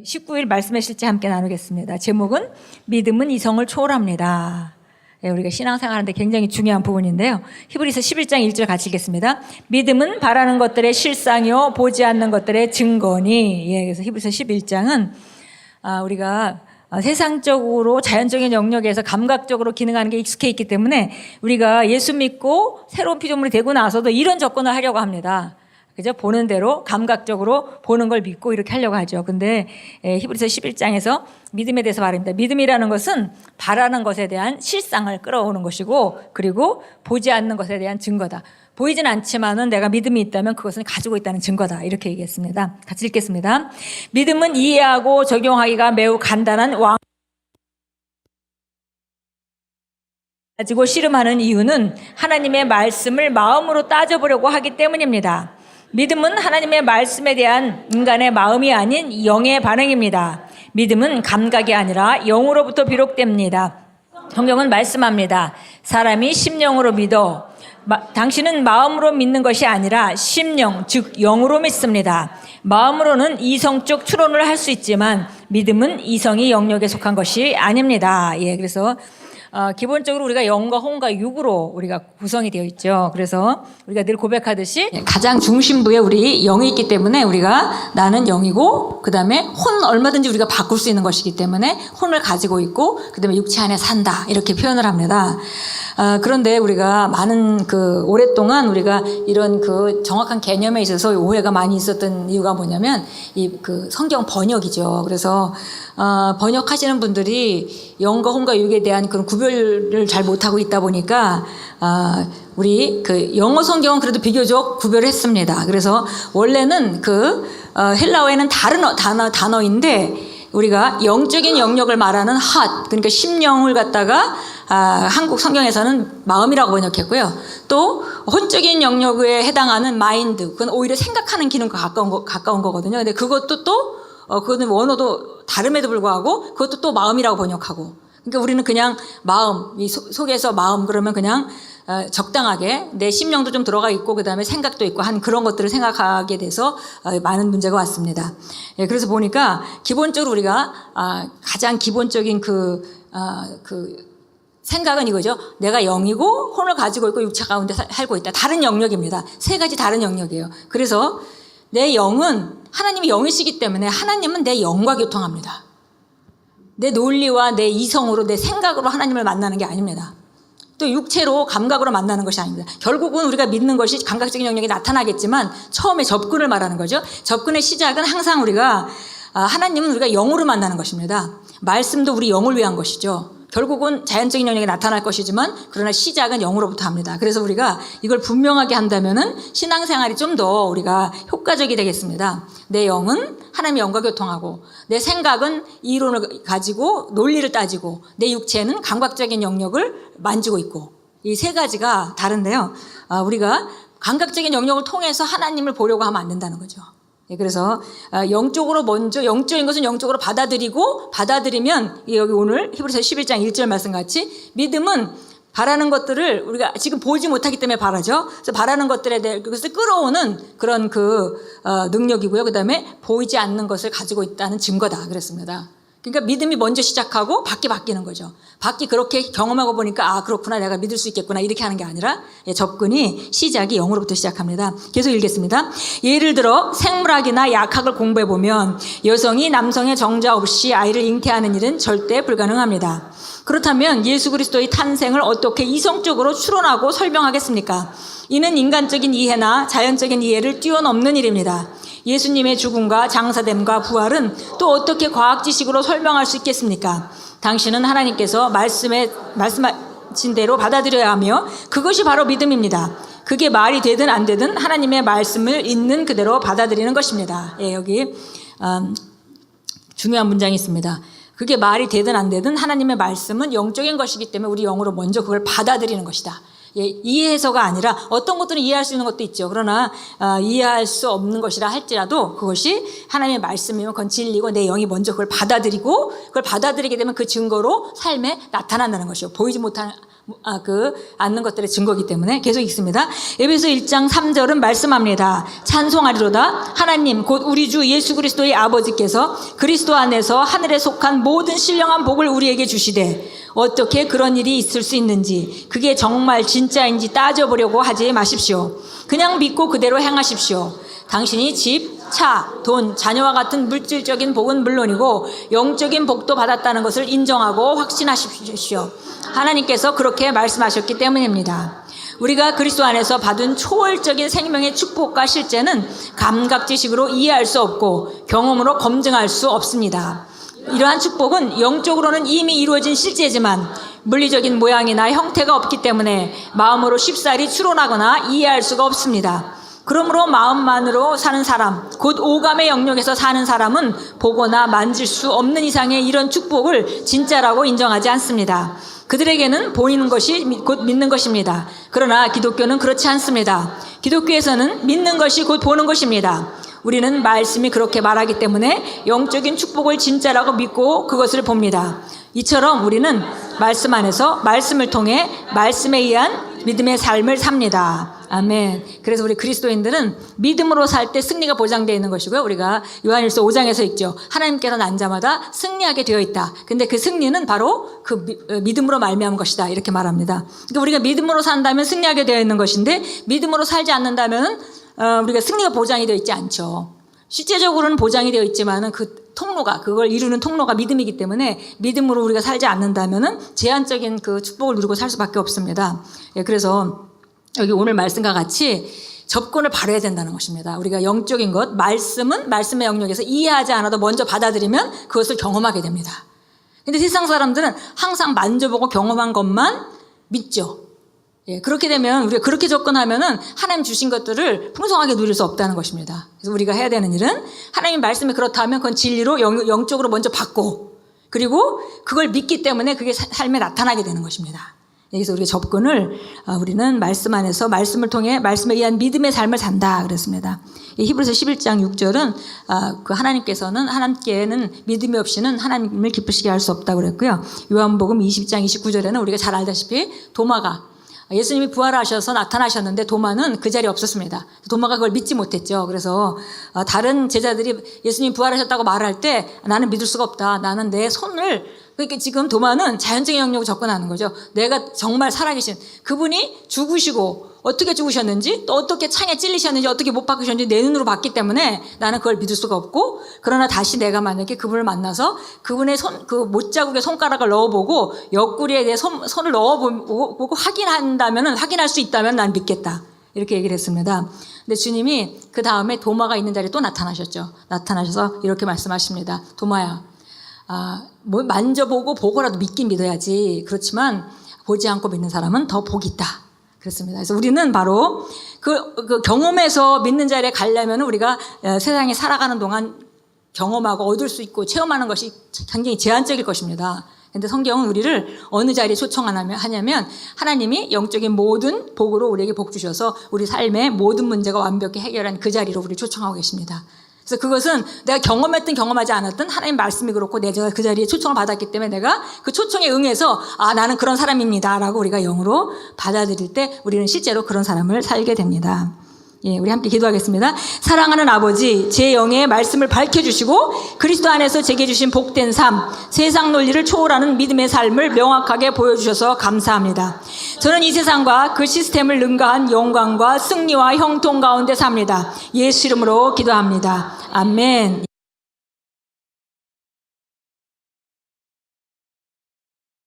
19일 말씀의 실제 함께 나누겠습니다. 제목은 믿음은 이성을 초월합니다. 우리가 신앙생활하는데 굉장히 중요한 부분인데요. 히브리서 11장 1절 같이 읽겠습니다. 믿음은 바라는 것들의 실상이요 보지 않는 것들의 증거니. 그래서 히브리서 11장은 우리가 세상적으로 자연적인 영역에서 감각적으로 기능하는 게 익숙해 있기 때문에 우리가 예수 믿고 새로운 피조물이 되고 나서도 이런 접근을 하려고 합니다. 그죠? 보는 대로 감각적으로 보는 걸 믿고 이렇게 하려고 하죠. 근데 히브리서 11장에서 믿음에 대해서 말합니다. 믿음이라는 것은 바라는 것에 대한 실상을 끌어오는 것이고, 그리고 보지 않는 것에 대한 증거다. 보이진 않지만은 내가 믿음이 있다면 그것은 가지고 있다는 증거다. 이렇게 얘기했습니다. 같이 읽겠습니다. 믿음은 이해하고 적용하기가 매우 간단한 가지고 씨름하는 이유는 하나님의 말씀을 마음으로 따져보려고 하기 때문입니다. 믿음은 하나님의 말씀에 대한 인간의 마음이 아닌 영의 반응입니다. 믿음은 감각이 아니라 영으로부터 비롯됩니다. 성경은 말씀합니다. 사람이 심령으로 믿어 당신은 마음으로 믿는 것이 아니라 심령, 즉 영으로 믿습니다. 마음으로는 이성적 추론을 할 수 있지만 믿음은 이성이 영역에 속한 것이 아닙니다. 그래서 기본적으로 우리가 영과 혼과 육으로 우리가 구성이 되어 있죠. 그래서 우리가 늘 고백하듯이 가장 중심부에 우리 영이 있기 때문에 우리가 나는 영이고, 그 다음에 혼 얼마든지 우리가 바꿀 수 있는 것이기 때문에 혼을 가지고 있고, 그 다음에 육체 안에 산다, 이렇게 표현을 합니다. 그런데 우리가 오랫동안 우리가 이런 정확한 개념에 있어서 오해가 많이 있었던 이유가 뭐냐면 성경 번역이죠. 그래서 번역하시는 분들이 영과 혼과 육에 대한 그런 구별을 잘 못하고 있다 보니까 우리 영어 성경은 그래도 비교적 구별했습니다. 그래서 원래는 헬라어에는 다른 단어인데 우리가 영적인 영역을 말하는 heart, 그러니까 심령을 갖다가 한국 성경에서는 마음이라고 번역했고요. 또 혼적인 영역에 해당하는 마인드, 그건 오히려 생각하는 기능과 가까운 거거든요. 근데 그것도 그거는 원어도 다름에도 불구하고 그것도 또 마음이라고 번역하고. 그러니까 우리는 그냥 마음, 이 속에서 마음 그러면 그냥 적당하게 내 심령도 좀 들어가 있고, 그 다음에 생각도 있고 한 그런 것들을 생각하게 돼서 많은 문제가 왔습니다. 그래서 보니까 기본적으로 우리가 가장 기본적인 생각은 이거죠. 내가 영이고 혼을 가지고 있고 육체 가운데 살고 있다. 다른 영역입니다. 세 가지 다른 영역이에요. 그래서 내 영은 하나님이 영이시기 때문에 하나님은 내 영과 교통합니다. 내 논리와 내 이성으로 내 생각으로 하나님을 만나는 게 아닙니다. 또 육체로 감각으로 만나는 것이 아닙니다. 결국은 우리가 믿는 것이 감각적인 영역이 나타나겠지만 처음에 접근을 말하는 거죠. 접근의 시작은 항상 하나님은 우리가 영으로 만나는 것입니다. 말씀도 우리 영을 위한 것이죠. 결국은 자연적인 영역이 나타날 것이지만 그러나 시작은 영으로부터 합니다. 그래서 우리가 이걸 분명하게 한다면은 신앙생활이 좀 더 우리가 효과적이 되겠습니다. 내 영은 하나님의 영과 교통하고, 내 생각은 이론을 가지고 논리를 따지고, 내 육체는 감각적인 영역을 만지고 있고, 이 세 가지가 다른데요. 우리가 감각적인 영역을 통해서 하나님을 보려고 하면 안 된다는 거죠. 그래서 영적으로 먼저 영적인 것은 영적으로 받아들이면 여기 오늘 히브리서 11장 1절 말씀 같이 믿음은 바라는 것들을 우리가 지금 보지 못하기 때문에 바라죠. 그래서 바라는 것들에 대해 그것을 끌어오는 그런 능력이고요. 그 다음에 보이지 않는 것을 가지고 있다는 증거다 그랬습니다. 그러니까 믿음이 먼저 시작하고 밖이 바뀌는 거죠. 밖이 그렇게 경험하고 보니까 그렇구나, 내가 믿을 수 있겠구나, 이렇게 하는 게 아니라 접근이 시작이 영으로부터 시작합니다. 계속 읽겠습니다. 예를 들어 생물학이나 약학을 공부해 보면 여성이 남성의 정자 없이 아이를 잉태하는 일은 절대 불가능합니다. 그렇다면 예수 그리스도의 탄생을 어떻게 이성적으로 추론하고 설명하겠습니까? 이는 인간적인 이해나 자연적인 이해를 뛰어넘는 일입니다. 예수님의 죽음과 장사됨과 부활은 또 어떻게 과학 지식으로 설명할 수 있겠습니까? 당신은 하나님께서 말씀하신 대로 받아들여야 하며 그것이 바로 믿음입니다. 그게 말이 되든 안 되든 하나님의 말씀을 있는 그대로 받아들이는 것입니다. 여기 중요한 문장이 있습니다. 그게 말이 되든 안 되든 하나님의 말씀은 영적인 것이기 때문에 우리 영으로 먼저 그걸 받아들이는 것이다. 예, 이해해서가 아니라 어떤 것들은 이해할 수 있는 것도 있죠. 그러나 이해할 수 없는 것이라 할지라도 그것이 하나님의 말씀이면 그건 진리고 내 영이 먼저 그걸 받아들이고 그걸 받아들이게 되면 그 증거로 삶에 나타난다는 것이요. 보이지 못하는 않는 것들의 증거이기 때문에 계속 읽습니다. 에베소 1장 3절은 말씀합니다. 찬송하리로다. 하나님 곧 우리 주 예수 그리스도의 아버지께서 그리스도 안에서 하늘에 속한 모든 신령한 복을 우리에게 주시되 어떻게 그런 일이 있을 수 있는지 그게 정말 진짜인지 따져보려고 하지 마십시오. 그냥 믿고 그대로 행하십시오. 당신이 집, 차, 돈, 자녀와 같은 물질적인 복은 물론이고 영적인 복도 받았다는 것을 인정하고 확신하십시오. 하나님께서 그렇게 말씀하셨기 때문입니다. 우리가 그리스도 안에서 받은 초월적인 생명의 축복과 실제는 감각 지식으로 이해할 수 없고 경험으로 검증할 수 없습니다. 이러한 축복은 영적으로는 이미 이루어진 실제지만 물리적인 모양이나 형태가 없기 때문에 마음으로 쉽사리 추론하거나 이해할 수가 없습니다. 그러므로 마음만으로 사는 사람, 곧 오감의 영역에서 사는 사람은 보거나 만질 수 없는 이상의 이런 축복을 진짜라고 인정하지 않습니다. 그들에게는 보이는 것이 곧 믿는 것입니다. 그러나 기독교는 그렇지 않습니다. 기독교에서는 믿는 것이 곧 보는 것입니다. 우리는 말씀이 그렇게 말하기 때문에 영적인 축복을 진짜라고 믿고 그것을 봅니다. 이처럼 우리는 말씀 안에서 말씀을 통해 말씀에 의한 믿음의 삶을 삽니다. 아멘. 그래서 우리 그리스도인들은 믿음으로 살 때 승리가 보장되어 있는 것이고요. 우리가 요한일서 5장에서 읽죠. 하나님께서 난 자마다 승리하게 되어 있다. 근데 그 승리는 바로 그 믿음으로 말미암은 것이다. 이렇게 말합니다. 그러니까 우리가 믿음으로 산다면 승리하게 되어 있는 것인데 믿음으로 살지 않는다면 우리가 승리가 보장이 되어 있지 않죠. 실제적으로는 보장이 되어 있지만은 그 통로가, 그걸 이루는 통로가 믿음이기 때문에 믿음으로 우리가 살지 않는다면은 제한적인 그 축복을 누리고 살 수밖에 없습니다. 예, 그래서 여기 오늘 말씀과 같이 접근을 바로 해야 된다는 것입니다. 우리가 영적인 것, 말씀은 말씀의 영역에서 이해하지 않아도 먼저 받아들이면 그것을 경험하게 됩니다. 근데 세상 사람들은 항상 만져보고 경험한 것만 믿죠. 예, 그렇게 되면 우리가 그렇게 접근하면은 하나님 주신 것들을 풍성하게 누릴 수 없다는 것입니다. 그래서 우리가 해야 되는 일은 하나님 말씀이 그렇다면 그건 진리로 영적으로 먼저 받고 그리고 그걸 믿기 때문에 그게 삶에 나타나게 되는 것입니다. 여기서 우리가 접근을 우리는 말씀 안에서 말씀을 통해 말씀에 의한 믿음의 삶을 산다 그랬습니다. 히브리서 11장 6절은 그 하나님께서는 하나님께는 믿음이 없이는 하나님을 기쁘시게 할 수 없다고 그랬고요. 요한복음 20장 29절에는 우리가 잘 알다시피 도마가 예수님이 부활하셔서 나타나셨는데 도마는 그 자리에 없었습니다. 도마가 그걸 믿지 못했죠. 그래서 다른 제자들이 예수님 부활하셨다고 말할 때 나는 믿을 수가 없다. 나는 내 손을, 그러니까 지금 도마는 자연적인 영역으로 접근하는 거죠. 내가 정말 살아계신 그분이 죽으시고 어떻게 죽으셨는지 또 어떻게 창에 찔리셨는지 어떻게 못 박으셨는지 내 눈으로 봤기 때문에 나는 그걸 믿을 수가 없고, 그러나 다시 내가 만약에 그분을 만나서 그분의 그 못자국에 손가락을 넣어보고 옆구리에 내 손을 넣어보고 확인할 수 있다면 난 믿겠다. 이렇게 얘기를 했습니다. 근데 주님이 그 다음에 도마가 있는 자리에 또 나타나셨죠. 나타나셔서 이렇게 말씀하십니다. 도마야, 뭐 만져보고 보고라도 믿긴 믿어야지. 그렇지만 보지 않고 믿는 사람은 더 복이 있다. 그렇습니다. 그래서 우리는 바로 그 경험에서 믿는 자리에 가려면 우리가 세상에 살아가는 동안 경험하고 얻을 수 있고 체험하는 것이 굉장히 제한적일 것입니다. 그런데 성경은 우리를 어느 자리에 초청하냐면 하나님이 영적인 모든 복으로 우리에게 복 주셔서 우리 삶의 모든 문제가 완벽히 해결한 그 자리로 우리를 초청하고 계십니다. 그래서 그것은 내가 경험했든 경험하지 않았든 하나님 말씀이 그렇고 내가 그 자리에 초청을 받았기 때문에 내가 그 초청에 응해서 나는 그런 사람입니다 라고 우리가 영으로 받아들일 때 우리는 실제로 그런 사람을 살게 됩니다. 예, 우리 함께 기도하겠습니다. 사랑하는 아버지, 제 영의 말씀을 밝혀주시고 그리스도 안에서 제게 주신 복된 삶, 세상 논리를 초월하는 믿음의 삶을 명확하게 보여주셔서 감사합니다. 저는 이 세상과 그 시스템을 능가한 영광과 승리와 형통 가운데 삽니다. 예수 이름으로 기도합니다. 아멘.